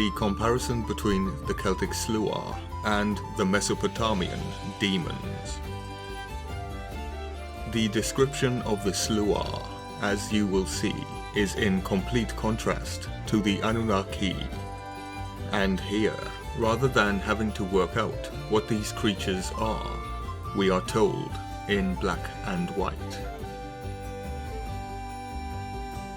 the comparison between the Celtic Sluagh and the Mesopotamian Demons. The description of the Sluagh, as you will see, is in complete contrast to the Anunnaki. And here, rather than having to work out what these creatures are, we are told in black and white.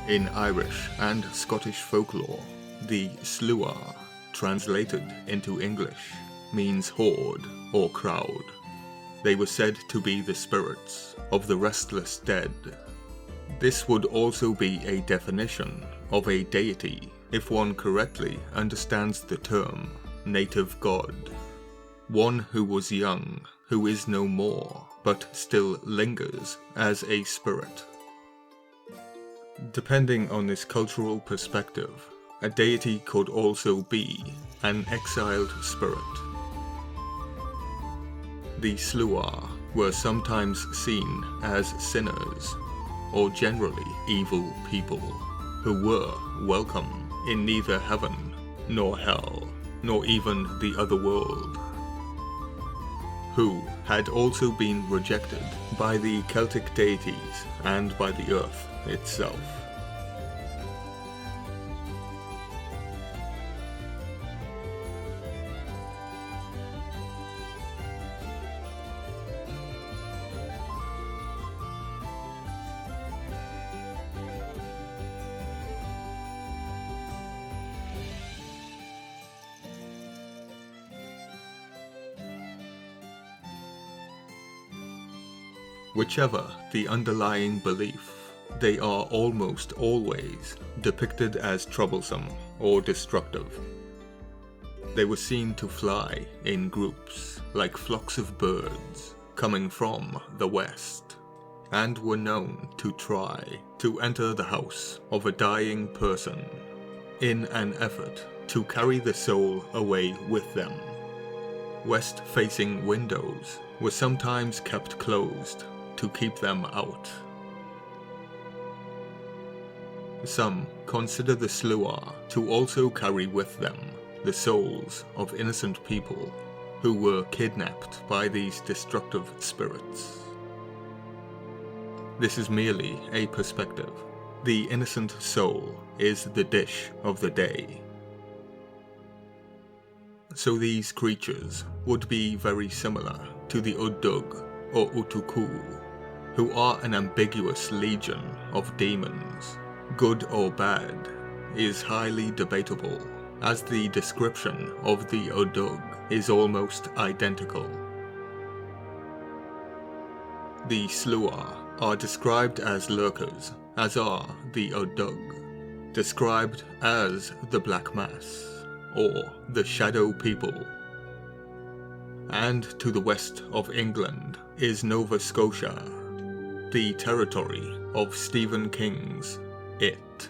In Irish and Scottish folklore, the Sluagh, translated into English, means horde or crowd. They were said to be the spirits of the restless dead. This would also be a definition of a deity if one correctly understands the term native god. One who was young, who is no more, but still lingers as a spirit. Depending on this cultural perspective, a deity could also be an exiled spirit. The Sluagh were sometimes seen as sinners, or generally evil people, who were welcome in neither heaven nor hell, nor even the other world, who had also been rejected by the Celtic deities and by the earth itself. Whichever the underlying belief, they are almost always depicted as troublesome or destructive. They were seen to fly in groups like flocks of birds coming from the west, and were known to try to enter the house of a dying person in an effort to carry the soul away with them. West-facing windows were sometimes kept closed to keep them out. Some consider the Sluagh to also carry with them the souls of innocent people who were kidnapped by these destructive spirits. This is merely a perspective. The innocent soul is the dish of the day. So these creatures would be very similar to the Udug or Utuku, who are an ambiguous legion of demons. Good or bad is highly debatable, as the description of the Udug is almost identical. The Sluagh are described as lurkers, as are the Udug, described as the Black Mass, or the Shadow People. And to the west of England is Nova Scotia, the territory of Stephen King's It.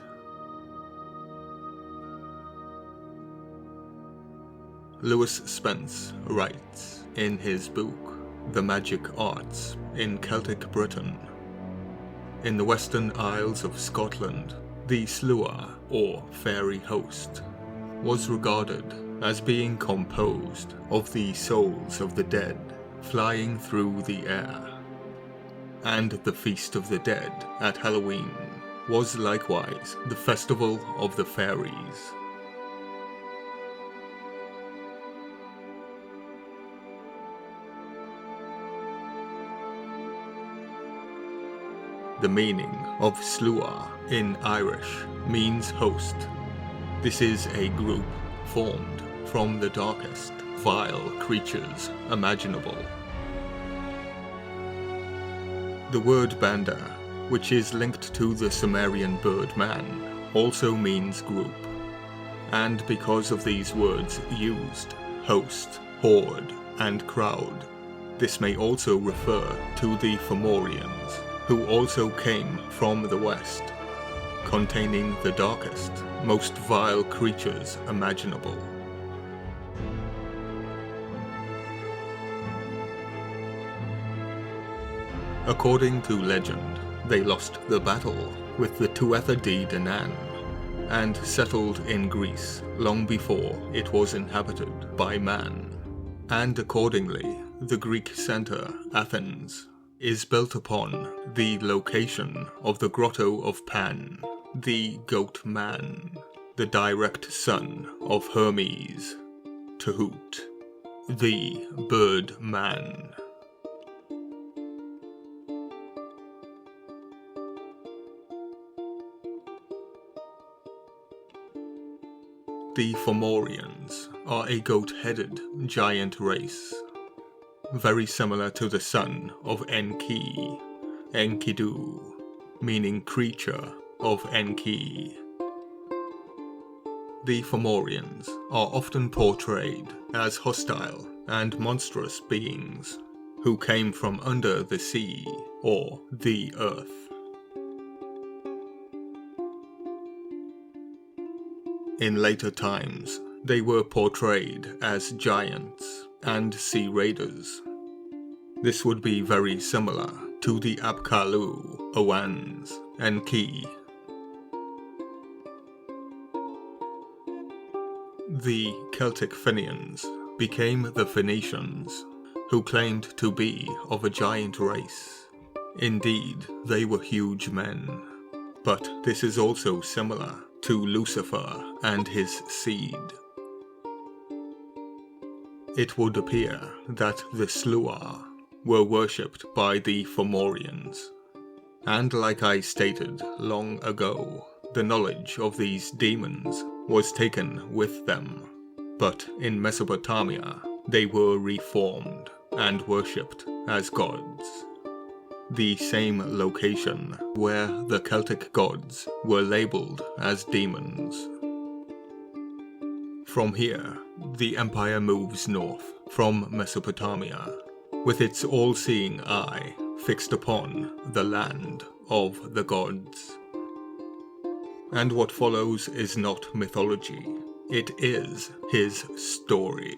Lewis Spence writes in his book The Magic Arts in Celtic Britain, in the Western Isles of Scotland, the Sluagh, or fairy host, was regarded as being composed of the souls of the dead flying through the air. And the Feast of the Dead at Halloween was likewise the festival of the fairies. The meaning of Sluagh in Irish means host. This is a group formed from the darkest, vile creatures imaginable. The word Banda, which is linked to the Sumerian bird man, also means group. And because of these words used, host, horde, and crowd, this may also refer to the Fomorians, who also came from the west, containing the darkest, most vile creatures imaginable. According to legend, they lost the battle with the Tuatha De Danann, and settled in Greece long before it was inhabited by man. And accordingly, the Greek center, Athens, is built upon the location of the Grotto of Pan, the goat man, the direct son of Hermes, Tehut, the bird man. The Fomorians are a goat-headed giant race, very similar to the son of Enki, Enkidu, meaning creature of Enki. The Fomorians are often portrayed as hostile and monstrous beings who came from under the sea or the earth. In later times, they were portrayed as giants and sea raiders. This would be very similar to the Apkallu, Owans, Enki. The Celtic Fenians became the Phoenicians, who claimed to be of a giant race. Indeed, they were huge men. But this is also similar to Lucifer and his seed. It would appear that the Sluagh were worshipped by the Fomorians, and like I stated long ago, the knowledge of these demons was taken with them, but in Mesopotamia they were reformed and worshipped as gods. The same location where the Celtic gods were labelled as demons. From here, the empire moves north from Mesopotamia, with its all-seeing eye fixed upon the land of the gods. And what follows is not mythology, it is his story.